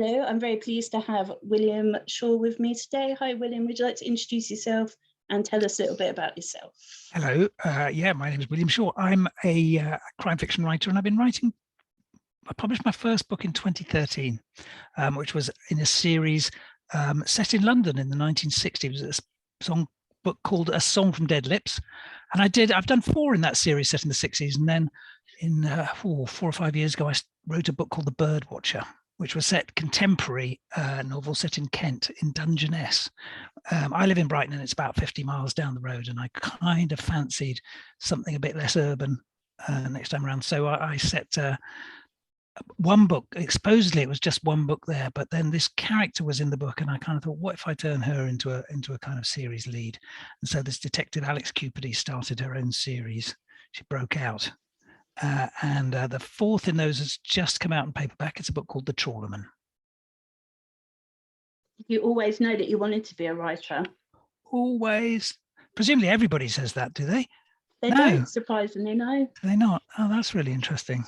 Hello, I'm very pleased to have William Shaw with me today. Hi, William. Would you like to introduce yourself and tell us a little bit about yourself? Hello. Yeah, my name is William Shaw. I'm a crime fiction writer, and I've been writing. I published my first book in 2013, which was in a series set in London in the 1960s. It was a book called A Song from Dead Lips, and I've done 4 in that series set in the 60s, and then in 4 or 5 years ago, I wrote a book called The Bird Watcher, which was set contemporary novel set in Kent, in Dungeness. I live in Brighton, and it's about 50 miles down the road, and I kind of fancied something a bit less urban next time around. So I set one book. Supposedly it was just one book there, but then this character was in the book, and I kind of thought, what if I turn her into a kind of series lead? And so this detective Alex Cupidi started her own series. She broke out. And the 4th in those has just come out in paperback. It's a book called The Trawlerman. You always know that you wanted to be a writer? Always. Presumably everybody says that, do they? They don't, surprisingly, no. Do they not? Oh, that's really interesting.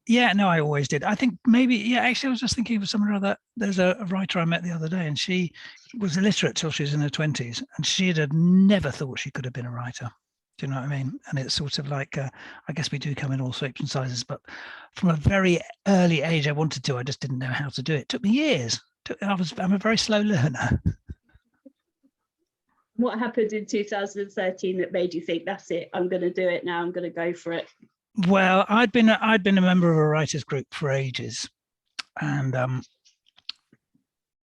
Yeah, no, I always did. I think maybe, yeah, actually I was just thinking of somewhere or other. There's a writer I met the other day, and she was illiterate till she was in her 20s, and she had never thought she could have been a writer. Do you know what I mean? And it's sort of like, I guess we do come in all shapes and sizes, but from a very early age, I wanted to, I just didn't know how to do it. It took me years. I'm a very slow learner. What happened in 2013 that made you think, that's it, I'm going to do it now, I'm going to go for it? Well, I'd been a member of a writers group for ages, and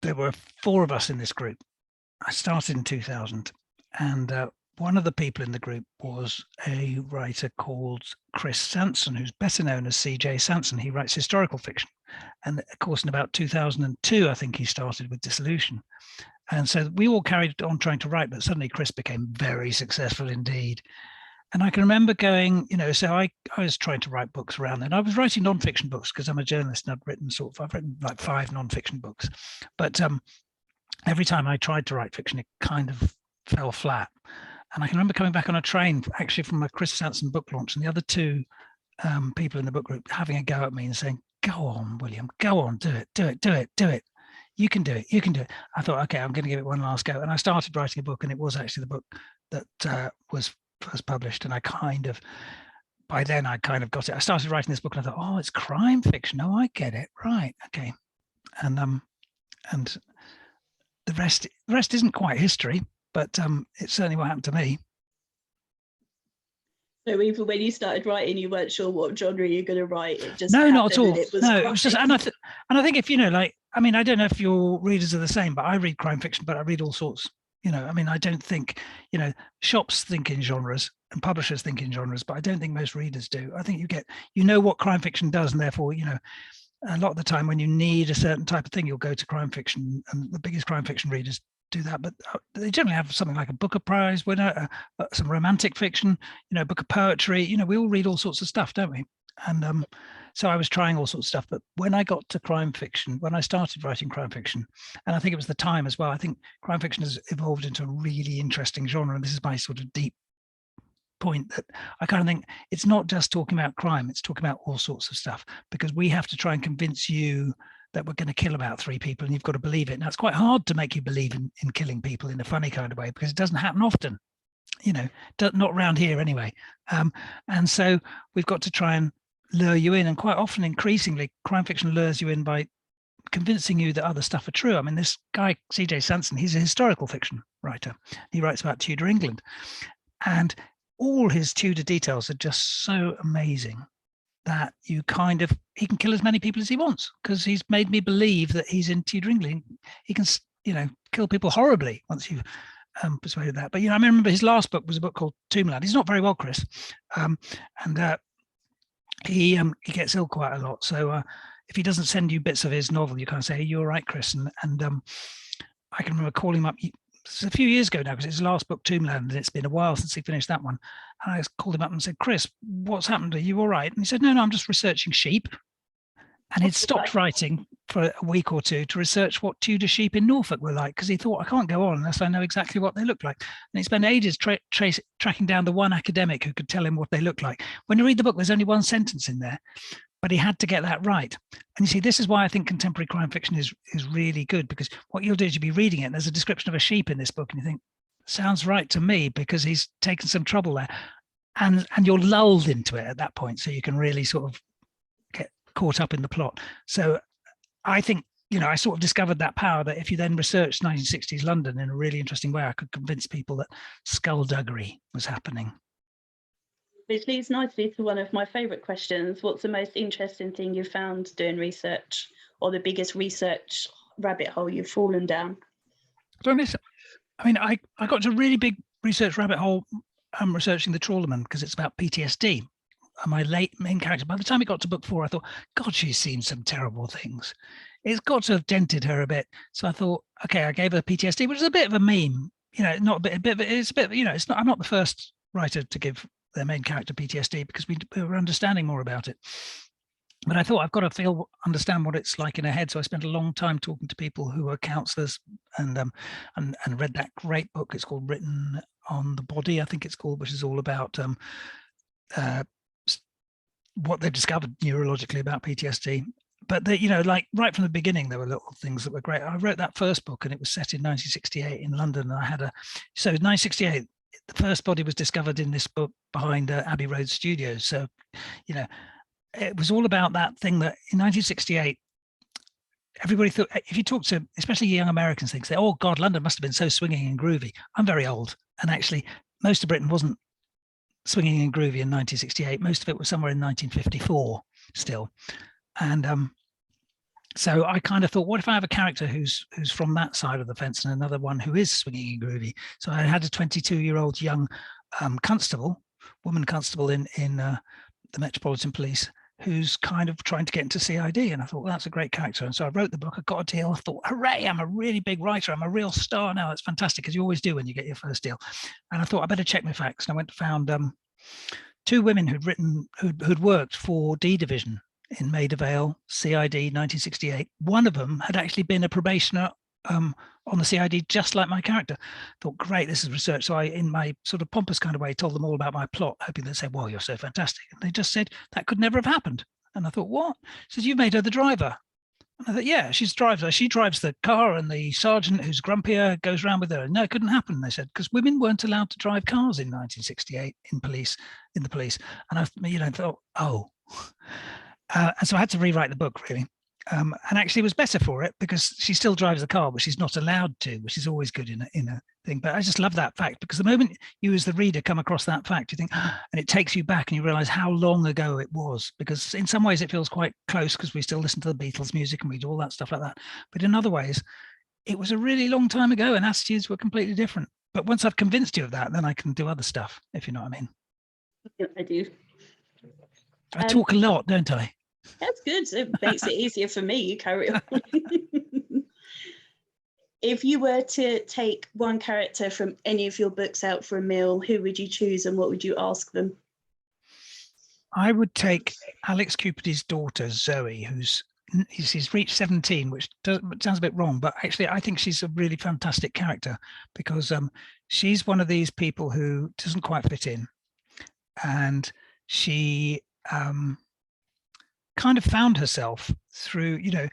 there were 4 of us in this group. I started in 2000, and one of the people in the group was a writer called Chris Sanson, who's better known as C.J. Sanson. He writes historical fiction. And of course, in about 2002, I think he started with Dissolution. And so we all carried on trying to write, but suddenly Chris became very successful indeed. And I can remember going, so I was trying to write books around then. I was writing nonfiction books because I'm a journalist, and I've written like 5 nonfiction books. But every time I tried to write fiction, it kind of fell flat. And I can remember coming back on a train, actually from a Chris Sanson book launch, and the other 2 people in the book group having a go at me and saying, "Go on, William, go on, do it. You can do it, you can do it." I thought, okay, I'm going to give it one last go. And I started writing a book, and it was actually the book that was first published. And by then I kind of got it. I started writing this book, and I thought, oh, it's crime fiction. Oh, I get it. Right. Okay. And the rest isn't quite history. But it's certainly what happened to me. So even when you started writing, you weren't sure what genre you're going to write? It just no, not at all. It was just, and I think if I don't know if your readers are the same, but I read crime fiction, but I read all sorts. I don't think, shops think in genres and publishers think in genres, but I don't think most readers do. I think you know what crime fiction does, and therefore, a lot of the time when you need a certain type of thing, you'll go to crime fiction, and the biggest crime fiction readers do that. But they generally have something like a Booker Prize winner, some romantic fiction, book of poetry. We all read all sorts of stuff, don't we? And so I was trying all sorts of stuff. But when I got to crime fiction, when I started writing crime fiction, and I think it was the time as well, I think crime fiction has evolved into a really interesting genre. And this is my sort of deep point, that I kind of think it's not just talking about crime, it's talking about all sorts of stuff, because we have to try and convince you that we're going to kill about 3 people, and you've got to believe it. Now, it's quite hard to make you believe in killing people in a funny kind of way, because it doesn't happen often, not around here anyway. And so we've got to try and lure you in, and quite often, increasingly, crime fiction lures you in by convincing you that other stuff are true. I mean, this guy, C.J. Sanson, he's a historical fiction writer. He writes about Tudor England, and all his Tudor details are just so amazing that he can kill as many people as he wants, because he's made me believe that he's in Tudor England. He can, kill people horribly once you've persuaded that. But, I remember his last book was a book called Tombland. He's not very well, Chris. And he gets ill quite a lot. So if he doesn't send you bits of his novel, you kind of say, "Hey, you're right, Chris." And I can remember calling him up. It's a few years ago now, because it's his last book, Tombland, and it's been a while since he finished that one. And I called him up and said, "Chris, what's happened? Are you all right?" And he said, no, I'm just researching sheep. And he'd stopped writing for a week or 2 to research what Tudor sheep in Norfolk were like, because he thought, I can't go on unless I know exactly what they look like. And he spent ages tracking down the one academic who could tell him what they look like. When you read the book, there's only one sentence in there, but he had to get that right. And you see, this is why I think contemporary crime fiction is really good, because what you'll do is you'll be reading it and there's a description of a sheep in this book and you think, sounds right to me, because he's taken some trouble there. And you're lulled into it at that point, so you can really sort of get caught up in the plot. So I think, you know, I sort of discovered that power, that if you then researched 1960s London in a really interesting way, I could convince people that skullduggery was happening. Which leads nicely to one of my favourite questions. What's the most interesting thing you've found doing research, or the biggest research rabbit hole you've fallen down? I mean, I got to a really big research rabbit hole researching the Trawlerman, because it's about PTSD. And my late main character, by the time it got to book 4, I thought, God, she's seen some terrible things. It's got to have dented her a bit. So I thought, okay, I gave her PTSD, which is a bit of a meme, you know, not a bit, it's a bit, you know, it's not, I'm not the first writer to give their main character PTSD, because we were understanding more about it. But I thought, I've got to understand what it's like in her head. So I spent a long time talking to people who were counselors, and read that great book. It's called Written on the Body, I think it's called, which is all about what they've discovered neurologically about PTSD. But you know, like right from the beginning, there were little things that were great. I wrote that first book, and it was set in 1968 in London. And I had so 1968, the first body was discovered in this book behind Abbey Road Studios. So, you know, it was all about that thing that in 1968, everybody thought, if you talk to especially young Americans, they say, oh God, London must have been so swinging and groovy. I'm very old, and actually most of Britain wasn't swinging and groovy in 1968. Most of it was somewhere in 1954 still. And so I kind of thought, what if I have a character who's from that side of the fence, and another one who is swinging and groovy? So I had a 22-year-old young woman constable in the Metropolitan Police, who's kind of trying to get into CID. And I thought, well, that's a great character. And so I wrote the book, I got a deal. I thought, hooray, I'm a really big writer. I'm a real star now. It's fantastic, as you always do when you get your first deal. And I thought, I better check my facts. And I went and found 2 women who'd worked for D Division in Maida Vale, CID, 1968. One of them had actually been a probationer on the CID, just like my character. Thought, great, this is research. So I, in my sort of pompous kind of way, told them all about my plot, hoping they'd say, well, you're so fantastic. And they just said, that could never have happened. And I thought, what? She says, you made her the driver. And I thought, yeah, she drives the car, and the sergeant who's grumpier goes around with her. No, it couldn't happen, they said, because women weren't allowed to drive cars in 1968 in the police. And I, you know, thought, oh. And so I had to rewrite the book, really. And actually it was better for it, because she still drives the car, but she's not allowed to, which is always good in a thing. But I just love that fact, because the moment you as the reader come across that fact, you think, and it takes you back and you realize how long ago it was, because in some ways it feels quite close, because we still listen to the Beatles music and we do all that stuff like that. But in other ways, it was a really long time ago and attitudes were completely different. But once I've convinced you of that, then I can do other stuff, if you know what I mean. Yeah, I do. I talk a lot, don't I? That's good. It makes it easier for me. You carry on. If you were to take one character from any of your books out for a meal, who would you choose and what would you ask them? I would take Alex Cupidy's daughter, Zoe, she's reached 17, which sounds a bit wrong, but actually I think she's a really fantastic character, because she's one of these people who doesn't quite fit in. And she kind of found herself through, you know,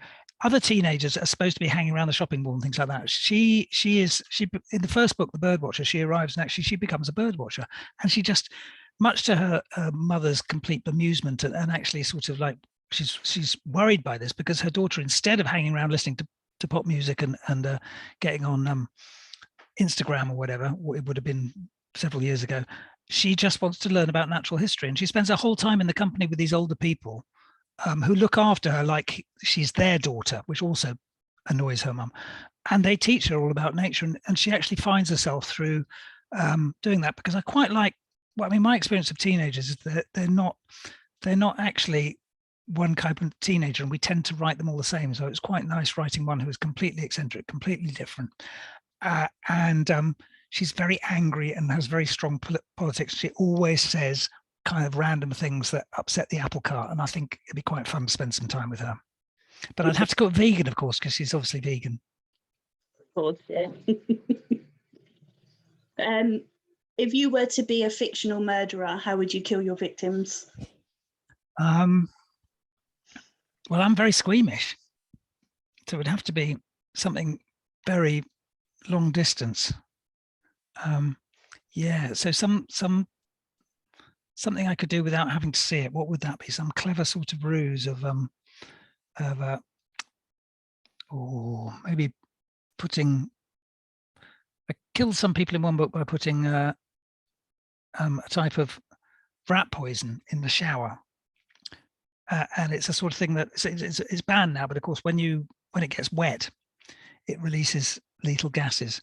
other teenagers are supposed to be hanging around the shopping mall and things like that. She in the first book, The Birdwatcher, she arrives and actually she becomes a birdwatcher, and she just, much to her mother's complete bemusement, and actually sort of like she's worried by this, because her daughter, instead of hanging around listening to pop music and getting on Instagram or whatever, it would have been several years ago, she just wants to learn about natural history, and she spends her whole time in the company with these older people who look after her like she's their daughter, which also annoys her mum. And they teach her all about nature, and she actually finds herself through doing that, because I quite like, well, I mean, my experience of teenagers is that they're not actually one type of teenager, and we tend to write them all the same. So it's quite nice writing one who is completely eccentric, completely different. And she's very angry and has very strong politics. She always says kind of random things that upset the apple cart, and I think it'd be quite fun to spend some time with her. But I'd have to go vegan, of course, because she's obviously vegan. Of course, yeah. If you were to be a fictional murderer, how would you kill your victims? Well, I'm very squeamish, so it would have to be something very long distance. Yeah, so something I could do without having to see it. What would that be? Some clever sort of ruse of or maybe putting. I killed some people in one book by putting a type of rat poison in the shower, and it's a sort of thing that it's banned now. But of course, when it gets wet, it releases lethal gases,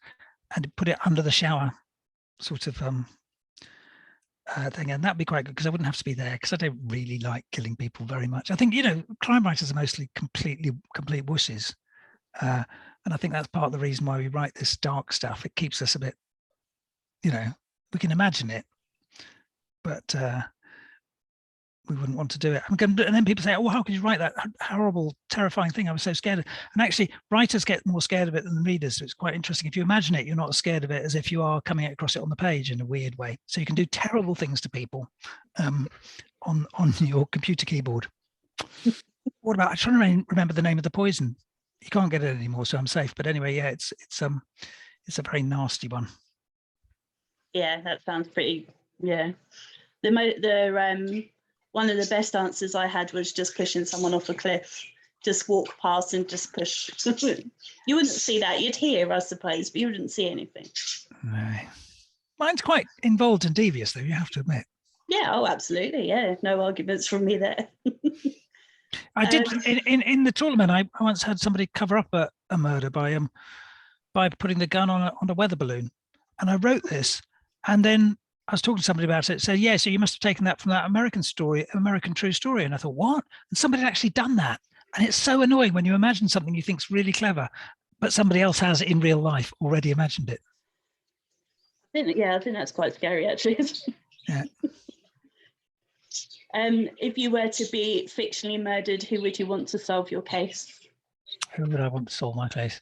and put it under the shower, sort of thing, and that'd be quite good because I wouldn't have to be there because I don't really like killing people very much. I think crime writers are mostly complete wusses, and I think that's part of the reason why we write this dark stuff. It keeps us a bit, we can imagine it, but we wouldn't want to do it. And then people say, "Oh, how could you write that horrible, terrifying thing? I was so scared." And actually, writers get more scared of it than readers. So it's quite interesting. If you imagine it, you're not as scared of it as if you are coming across it on the page in a weird way. So you can do terrible things to people on your computer keyboard. What about? I'm trying to remember the name of the poison. You can't get it anymore, so I'm safe. But anyway, yeah, it's a very nasty one. Yeah, that sounds pretty. Yeah, one of the best answers I had was just pushing someone off a cliff. Just walk past and just push. You wouldn't see that. You'd hear, I suppose, but you wouldn't see anything. No. Mine's quite involved and devious, though, you have to admit. Yeah, oh, absolutely. Yeah, no arguments from me there. I did in the Trawlermen. I once had somebody cover up a murder by putting the gun on a weather balloon, and I wrote this, and then I was talking to somebody about it. Said, "Yeah, so you must have taken that from that American true story." And I thought, "What?" And somebody had actually done that, and it's so annoying when you imagine something you think's really clever, but somebody else has in real life already imagined it. I think that's quite scary, actually. Yeah. If you were to be fictionally murdered, who would you want to solve your case? Who would I want to solve my case?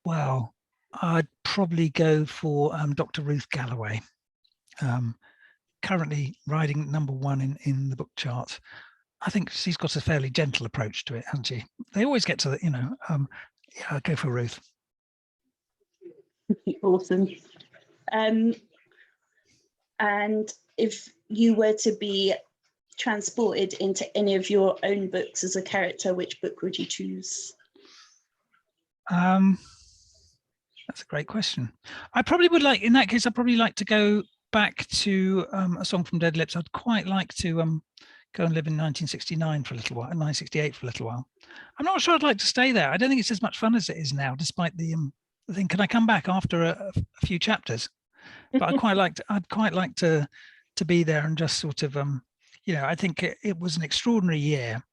Well, I'd probably go for Dr. Ruth Galloway, currently riding #1 in the book charts. I think she's got a fairly gentle approach to it, hasn't she? They always get to the, yeah, I'd go for Ruth. Awesome. And if you were to be transported into any of your own books as a character, which book would you choose? That's a great question. I probably would like, in that case, I'd probably like to go back to A Song from Dead Lips. I'd quite like to go and live in 1969 for a little while, 1968 for a little while. I'm not sure I'd like to stay there. I don't think it's as much fun as it is now, despite the thing. Can I come back after a few chapters? But I'd quite like to be there and just sort of, I think it was an extraordinary year,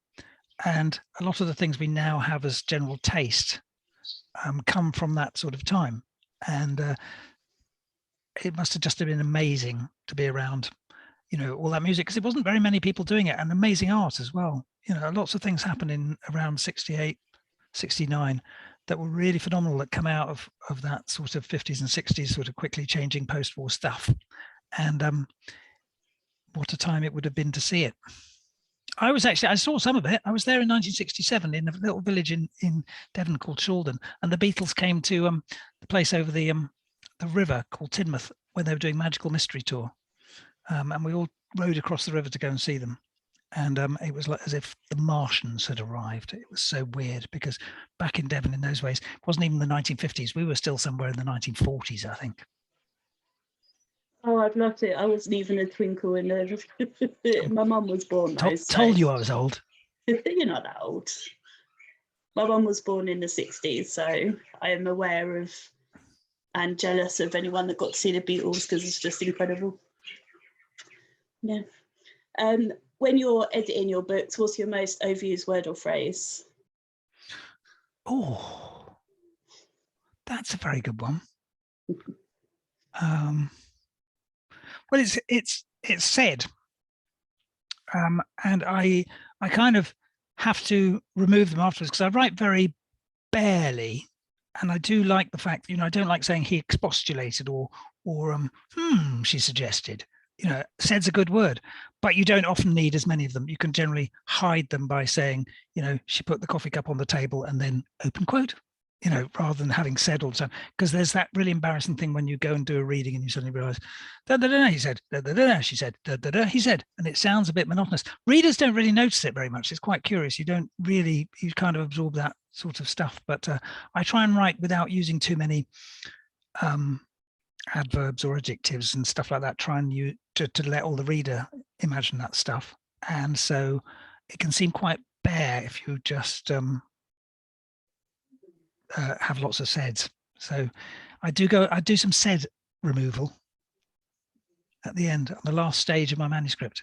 and a lot of the things we now have as general taste come from that sort of time, and it must have just been amazing to be around, all that music, because it wasn't very many people doing it, and amazing art as well. Lots of things happened in around 68, 69 that were really phenomenal, that come out of that sort of 50s and 60s sort of quickly changing post-war stuff. And what a time it would have been to see it. I saw some of it. I was there in 1967 in a little village in Devon called Shaldon, and the Beatles came to the place over the river called Teignmouth, where they were doing Magical Mystery Tour, and we all rode across the river to go and see them. And it was like as if the Martians had arrived. It was so weird, because back in Devon in those days, it wasn't even the 1950s. We were still somewhere in the 1940s, I think. Oh, I'd loved it. I wasn't even a twinkle in there. My mum was born. Told you I was old. You're not that old. My mum was born in the 60s, so I am aware of and jealous of anyone that got to see the Beatles, because it's just incredible. Yeah. When you're editing your books, what's your most overused word or phrase? Oh, that's a very good one. Well, it's said, and I kind of have to remove them afterwards, because I write very barely, and I do like the fact, I don't like saying he expostulated or she suggested. said's a good word, but you don't often need as many of them. You can generally hide them by saying, she put the coffee cup on the table and then open quote, rather than having said all the time. Because there's that really embarrassing thing when you go and do a reading and you suddenly realize, da da da, he said, da da da, she said, da da da, he said, and it sounds a bit monotonous. Readers don't really notice it very much. It's quite curious. You kind of absorb that sort of stuff. But I try and write without using too many adverbs or adjectives and stuff like that, trying to let all the reader imagine that stuff. And so it can seem quite bare if you just have lots of saids. So I do some said removal at the end, on the last stage of my manuscript.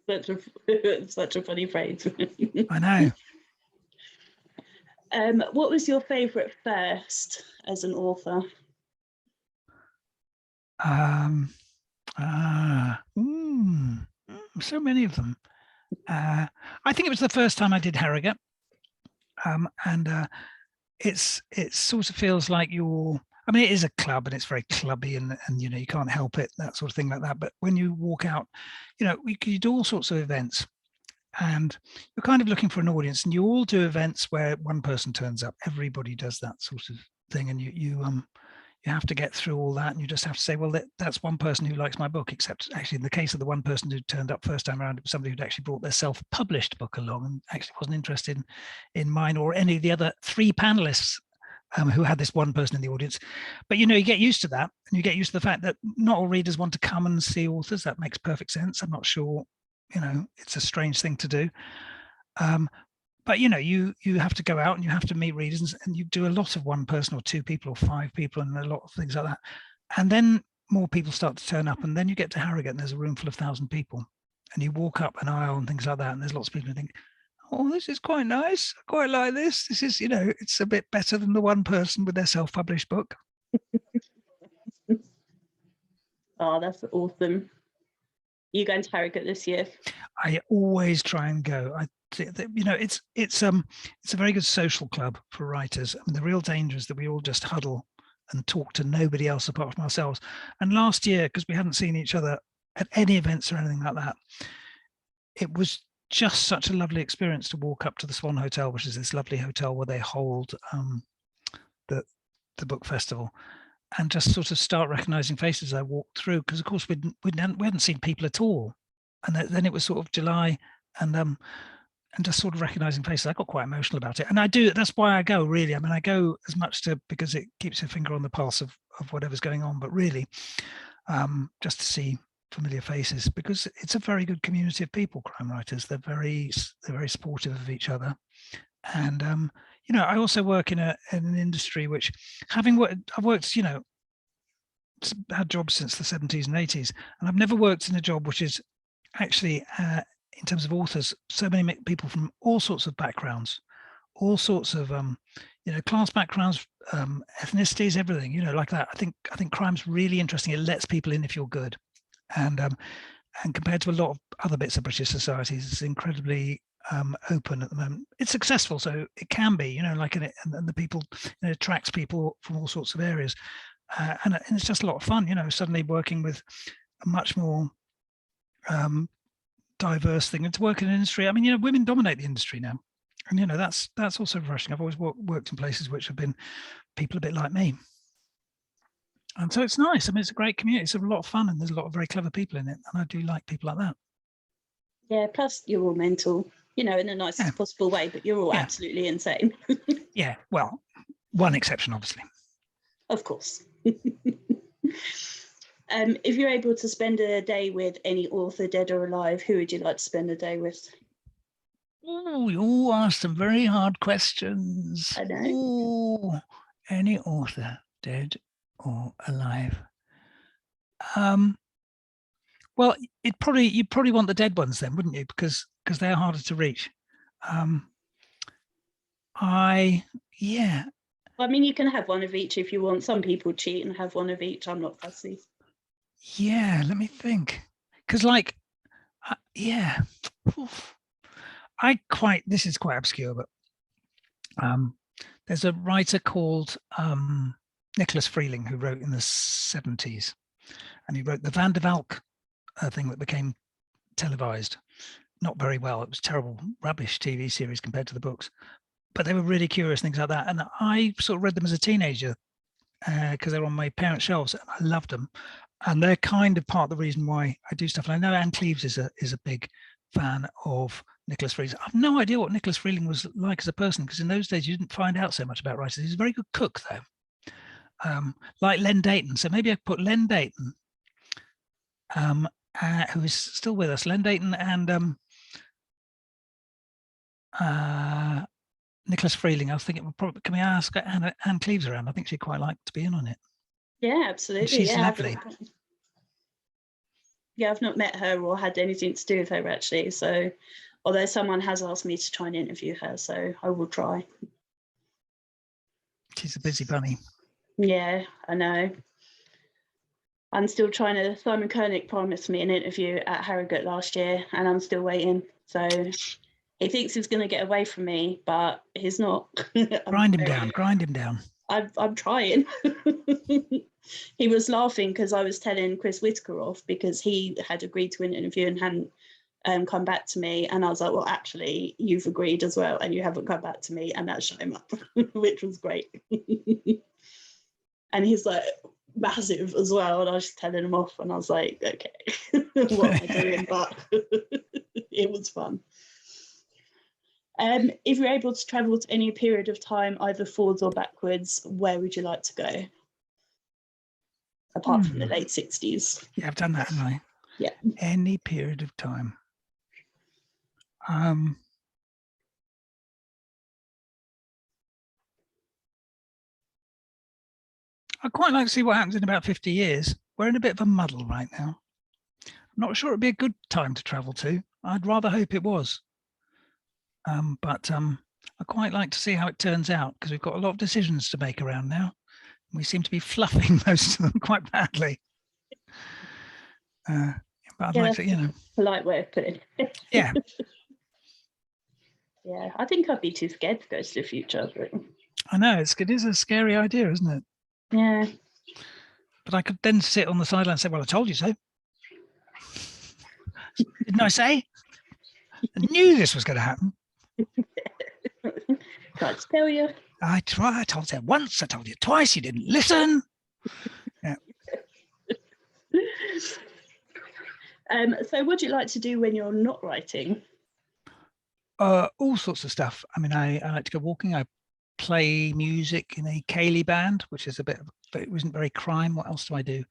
Such a funny phrase. I know. What was your favourite first as an author? So many of them. I think it was the first time I did Harrogate, and it sort of feels like it is a club and it's very clubby and you can't help it, that sort of thing like that. But when you walk out, you do all sorts of events, and you're kind of looking for an audience, and you all do events where one person turns up. Everybody does that sort of thing, and you have to get through all that, and you just have to say, well, that's one person who likes my book. Except actually, in the case of the one person who turned up first time around, it was somebody who'd actually brought their self-published book along and actually wasn't interested in mine or any of the other three panelists who had this one person in the audience. But you get used to that, and you get used to the fact that not all readers want to come and see authors. That makes perfect sense. I'm not sure, it's a strange thing to do. But you have to go out and you have to meet readers, and you do a lot of one person or two people or five people and a lot of things like that. And then more people start to turn up, and then you get to Harrogate and there's a room full of 1,000 people, and you walk up an aisle and things like that, and there's lots of people who think, oh, this is quite nice. I quite like this. This is, it's a bit better than the one person with their self-published book. Oh, that's awesome. You going to Harrogate this year? I always try and go. It's a very good social club for writers. The real danger is that we all just huddle and talk to nobody else apart from ourselves. And last year, because we hadn't seen each other at any events or anything like that, it was just such a lovely experience to walk up to the Swan Hotel, which is this lovely hotel where they hold the book festival, and just sort of start recognizing faces as I walked through, because of course we hadn't seen people at all. And then it was sort of July, and just sort of recognizing faces. I got quite emotional about it, and I do. That's why I go, really. I go as much because it keeps your finger on the pulse of whatever's going on, but really just to see familiar faces, because it's a very good community of people, crime writers. They're very supportive of each other. And I also work in an industry which, I've worked, had jobs since the 70s and 80s, and I've never worked in a job which is actually in terms of authors, so many people from all sorts of backgrounds, all sorts of class backgrounds, ethnicities, everything, like that. I think crime's really interesting. It lets people in if you're good, and compared to a lot of other bits of British societies, it's incredibly open at the moment. It's successful, so it can be, and the people, it attracts people from all sorts of areas, and it's just a lot of fun, suddenly working with a much more diverse thing, and to work in an industry. Women dominate the industry now, and that's also refreshing. I've always worked in places which have been people a bit like me, and so it's nice. It's a great community. It's a lot of fun, and there's a lot of very clever people in it, and I do like people like that. Yeah, plus you're all mental, in the nicest possible way, but you're all absolutely insane. Yeah, well, one exception, obviously. Of course. If you're able to spend a day with any author, dead or alive, who would you like to spend a day with? Oh, you asked some very hard questions. I know. Oh, any author, dead or alive. Well, you'd probably want the dead ones then, wouldn't you? Because they're harder to reach. You can have one of each if you want. Some people cheat and have one of each. I'm not fussy. Yeah, let me think. Because this is quite obscure, but there's a writer called Nicholas Freeling who wrote in the 70s, and he wrote the Van der Valk thing that became televised. Not very well. It was terrible, rubbish TV series compared to the books. But they were really curious, things like that. And I sort of read them as a teenager because they were on my parents' shelves, and I loved them. And they're kind of part of the reason why I do stuff. And I know Anne Cleeves is a big fan of Nicholas Freeling. I have no idea what Nicholas Freeling was like as a person, because in those days you didn't find out so much about writers. He's a very good cook, though, like Len Deighton. So maybe I could put Len Deighton, who is still with us, Len Deighton and Nicholas Freeling. I was thinking, well, probably, can we ask Anne Cleeves around? I think she'd quite like to be in on it. Yeah, absolutely. And she's yeah, lovely. I've not met her or had anything to do with her, actually. So, although someone has asked me to try and interview her, so I will try. She's a busy bunny. Yeah, I know. I'm still trying to. Simon Koenig promised me an interview at Harrogate last year, and I'm still waiting. So he thinks he's going to get away from me, but he's not. Grind him down. Grind him down. I'm trying. He was laughing because I was telling Chris Whitaker off because he had agreed to an interview and hadn't come back to me. And I was like, well, actually, you've agreed as well, and you haven't come back to me, and that shut him up, which was great. And he's like, massive as well, and I was just telling him off, and I was like, okay, what am I doing? But it was fun. If you're able to travel to any period of time, either forwards or backwards, where would you like to go? Apart from the late 60s. Yeah, I've done that, haven't I? Yeah. Any period of time. I'd quite like to see what happens in about 50 years. We're in a bit of a muddle right now. I'm not sure it'd be a good time to travel to. I'd rather hope it was. But I quite like to see how it turns out, because we've got a lot of decisions to make around now. We seem to be fluffing most of them quite badly. But I'd like to, polite way of putting it. Yeah. Yeah, I think I'd be too scared to go to the future. But... I know, it is a scary idea, isn't it? Yeah. But I could then sit on the sideline and say, well, I told you so. Didn't I say? I knew this was going to happen. Tried to tell you. I told you once, I told you twice, you didn't listen. Yeah. So what do you like to do when you're not writing? All sorts of stuff. I mean, I like to go walking. I play music in a ceilidh band, which is but it wasn't very crime. What else do I do?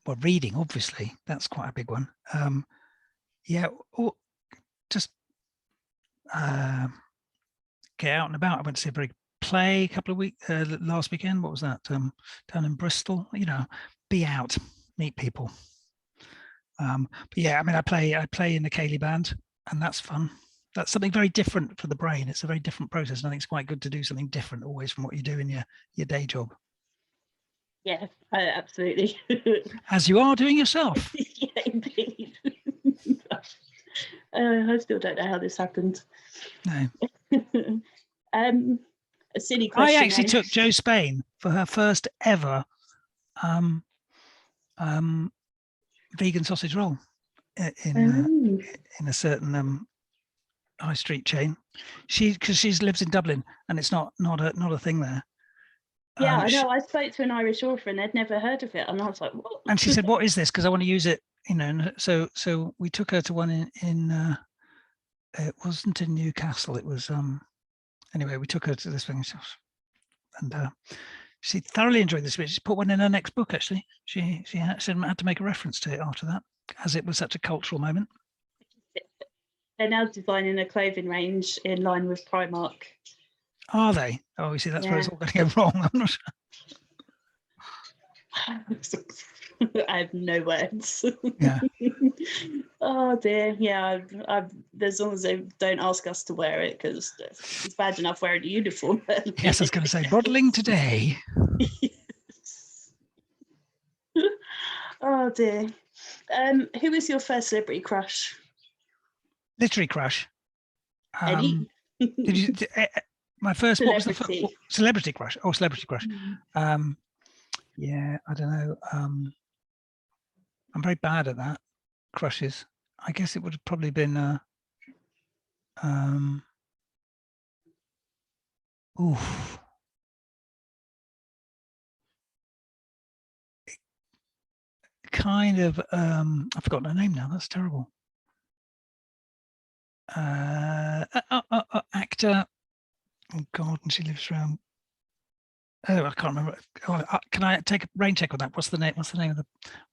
Well, reading, obviously, that's quite a big one. Yeah, or just get out and about. I went to see a very play a couple of weeks last weekend. What was that? Down in Bristol. Be out, meet people. But yeah, I mean, I play in the ceilidh band, and that's fun. That's something very different for the brain. It's a very different process, and I think it's quite good to do something different always from what you do in your day job. Yeah, absolutely. As you are doing yourself. Yeah, indeed. I still don't know how this happened. No. A silly question. I actually took Jo Spain for her first ever vegan sausage roll in a certain high street chain. Because she lives in Dublin, and it's not a thing there. Yeah, I know. I spoke to an Irish author, and they'd never heard of it, and I was like, "What?" And she said, "What is this? Because I want to use it." And so we took her to one in it wasn't in Newcastle. It was anyway. We took her to this thing, and she thoroughly enjoyed this. She put one in her next book. Actually, she had to make a reference to it after that, as it was such a cultural moment. They're now designing a clothing range in line with Primark. Are they? Oh, you see, that's where it's all going to go wrong. I'm not sure. I have no words. Yeah. Oh dear. Yeah. As long as they don't ask us to wear it, because it's bad enough wearing a uniform. Yes, I was going to say modelling today. Oh dear. Who was your first celebrity crush? Literary crush. Any? Did you? My first Celebrity. Celebrity crush? Oh, celebrity crush. Yeah, I don't know. I'm very bad at that. Crushes. I guess it would have probably been oof. Kind of I've forgotten her name now. That's terrible. Actor. Oh God, and she lives around. Oh, I can't remember. Oh, can I take a rain check on that? What's the name? What's the name of the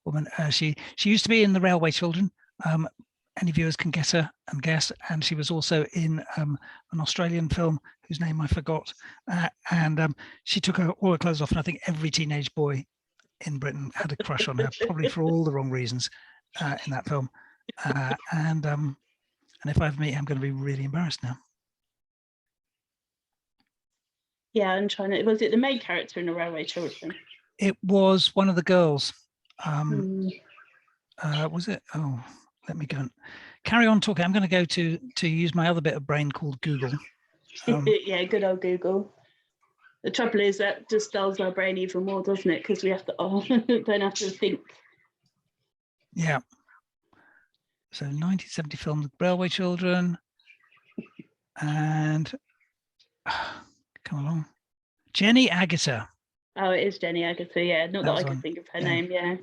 woman? She used to be in The Railway Children. Any viewers can get her and guess. And she was also in an Australian film whose name I forgot. And she took all her clothes off, and I think every teenage boy in Britain had a crush on her, probably for all the wrong reasons in that film. And if I ever meet her, I'm going to be really embarrassed now. Yeah, I'm trying to. Was it the main character in The Railway Children? It was one of the girls. Was it? Oh, let me go and carry on talking. I'm going to go to use my other bit of brain called Google. Yeah, good old Google. The trouble is that just dulls our brain even more, doesn't it? Because we have to don't have to think. Yeah. So 1970 film, The Railway Children, and come along, Jenny Agutter. Oh, it is Jenny Agutter. Yeah, not that I could think of her name. Yeah,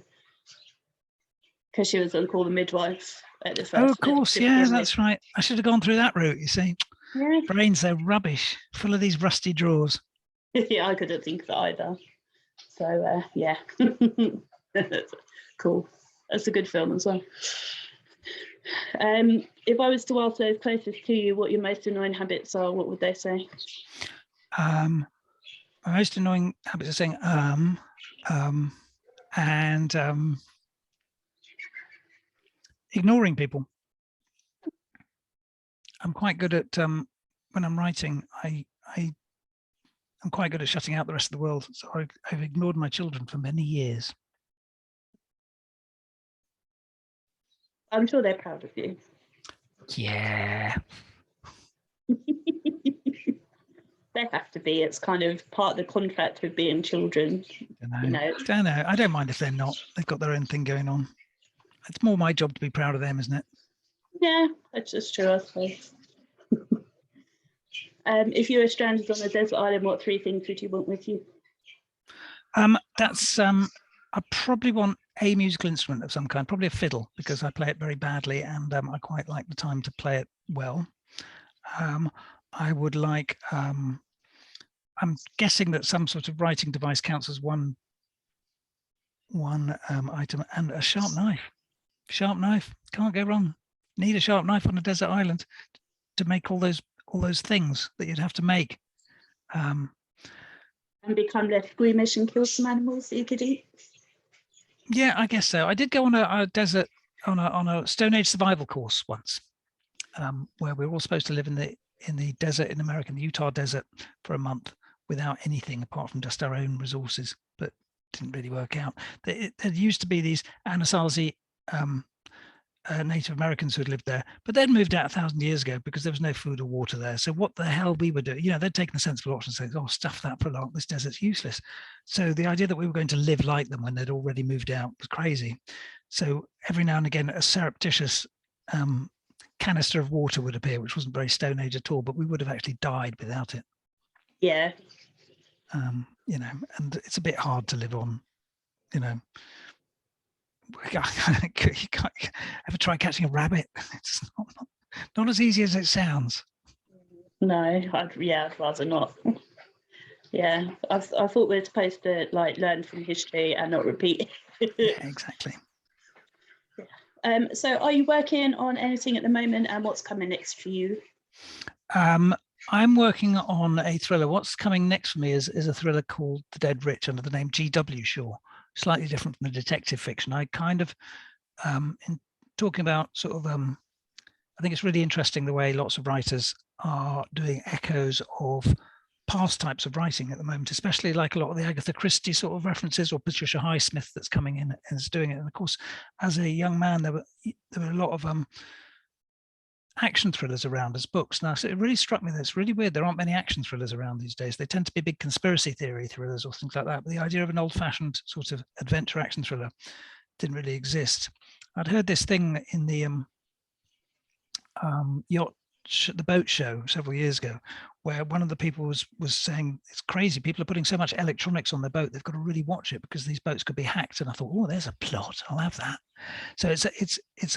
because she was on Call the Midwife at the first. Oh, of course. Yeah, that's right. I should have gone through that route. You see, yeah. Brains are rubbish, full of these rusty drawers. Yeah, I couldn't think of that either. So yeah, cool. That's a good film as well. If I was to ask those closest to you what your most annoying habits are, what would they say? My most annoying habits are saying and ignoring people. I'm quite good at when I'm writing. I'm quite good at shutting out the rest of the world. So I've ignored my children for many years. I'm sure they're proud of you. Yeah. They have to be. It's kind of part of the contract with being children. Don't know. I don't mind if they're not. They've got their own thing going on. It's more my job to be proud of them, isn't it? Yeah, that's just true, I suppose. If you were stranded on a desert island, what 3 things would you want with you? I probably want a musical instrument of some kind, probably a fiddle, because I play it very badly and I quite like the time to play it well. I would like, I'm guessing that some sort of writing device counts as one item, and a sharp knife. Sharp knife, can't go wrong. Need a sharp knife on a desert island to make all those things that you'd have to make. And become less squeamish and kill some animals that you could eat. Yeah, I guess so. I did go on a desert on a Stone Age survival course once, where we were all supposed to live in the desert in America, in the Utah desert, for a month without anything apart from just our own resources, but didn't really work out. There used to be these Anasazi Native Americans who had lived there, but they'd moved out 1,000 years ago because there was no food or water there. So what the hell we were doing, they'd taken a sensible option and said, oh, stuff that for a lot, this desert's useless. So the idea that we were going to live like them when they'd already moved out was crazy. So every now and again, a surreptitious canister of water would appear, which wasn't very Stone Age at all, but we would have actually died without it. Yeah. And it's a bit hard to live on, you can't ever try catching a rabbit. It's not as easy as it sounds. No, I'd rather not. Yeah, I thought we're supposed to learn from history and not repeat it. Yeah, exactly. Yeah. So are you working on anything at the moment, and what's coming next for you? I'm working on a thriller. What's coming next for me is a thriller called The Dead Rich, under the name G.W. Shaw. Slightly different from the detective fiction. I kind of, in talking about sort of, I think it's really interesting the way lots of writers are doing echoes of past types of writing at the moment, especially like a lot of the Agatha Christie sort of references, or Patricia Highsmith that's coming in and is doing it. And of course, as a young man, there were a lot of action thrillers around as books. Now, so it really struck me that it's really weird. There aren't many action thrillers around these days. They tend to be big conspiracy theory thrillers or things like that. But the idea of an old-fashioned sort of adventure action thriller didn't really exist. I'd heard this thing in the the boat show several years ago, where one of the people was saying it's crazy. People are putting so much electronics on their boat. They've got to really watch it because these boats could be hacked. And I thought, oh, there's a plot. I'll have that. So it's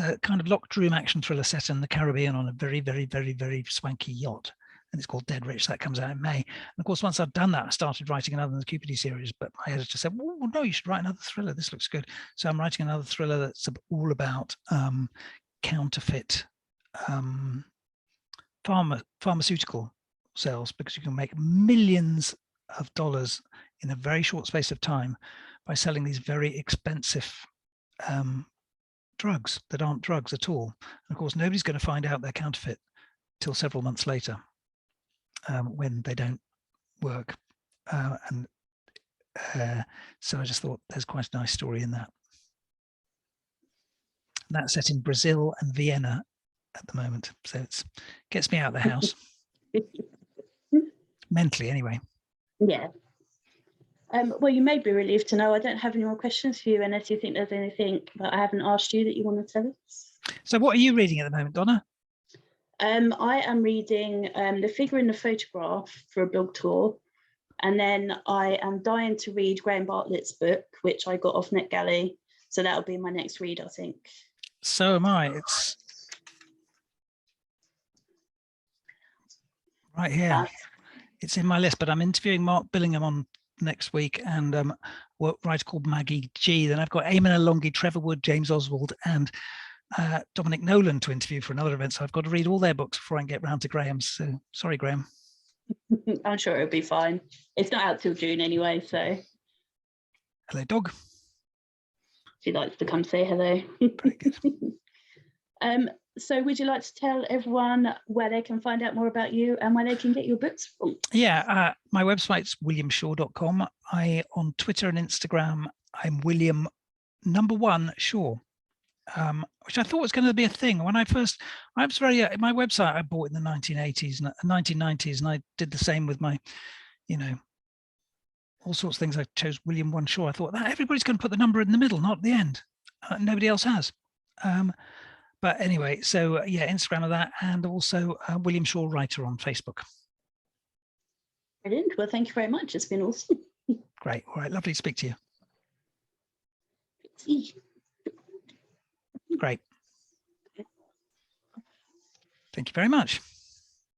a kind of locked room action thriller set in the Caribbean on a very, very, very, very swanky yacht. And it's called Dead Rich. That comes out in May. And of course, once I'd done that, I started writing another in the Cupidity series. But my editor said, well, no, you should write another thriller. This looks good. So I'm writing another thriller that's all about counterfeit pharmaceutical sales, because you can make millions of dollars in a very short space of time by selling these very expensive drugs that aren't drugs at all. And of course, nobody's going to find out they're counterfeit till several months later when they don't work. So I just thought there's quite a nice story in that. And that's set in Brazil and Vienna at the moment, so it gets me out of the house mentally anyway. Yeah. Well, you may be relieved to know I don't have any more questions for you unless you think there's anything that I haven't asked you that you want to tell us. So what are you reading at the moment, Donna? I am reading The Figure in the Photograph for a blog tour, and then I am dying to read Graham Bartlett's book, which I got off NetGalley, so that'll be my next read, I think. So am I. It's right here. It's in my list, but I'm interviewing Mark Billingham on next week, and a writer called Maggie G. Then I've got Eamon Alongi, Trevor Wood, James Oswald, and Dominic Nolan to interview for another event. So I've got to read all their books before I can get round to Graham's. So sorry, Graham. I'm sure it'll be fine. It's not out till June anyway, so. Hello, dog. She likes to come say hello. Very good. So would you like to tell everyone where they can find out more about you and where they can get your books from? Yeah, my website's williamshaw.com. On Twitter and Instagram, I'm William1 Shaw, which I thought was going to be a thing. When I was very, my website I bought in the 1990s, and I did the same with my, all sorts of things. I chose William1 Shaw. I thought that everybody's going to put the number in the middle, not at the end. Nobody else has. But anyway, so yeah, Instagram of that, and also William Shaw Writer on Facebook. Brilliant. Well, thank you very much. It's been awesome. Great. All right. Lovely to speak to you. Great. Thank you very much.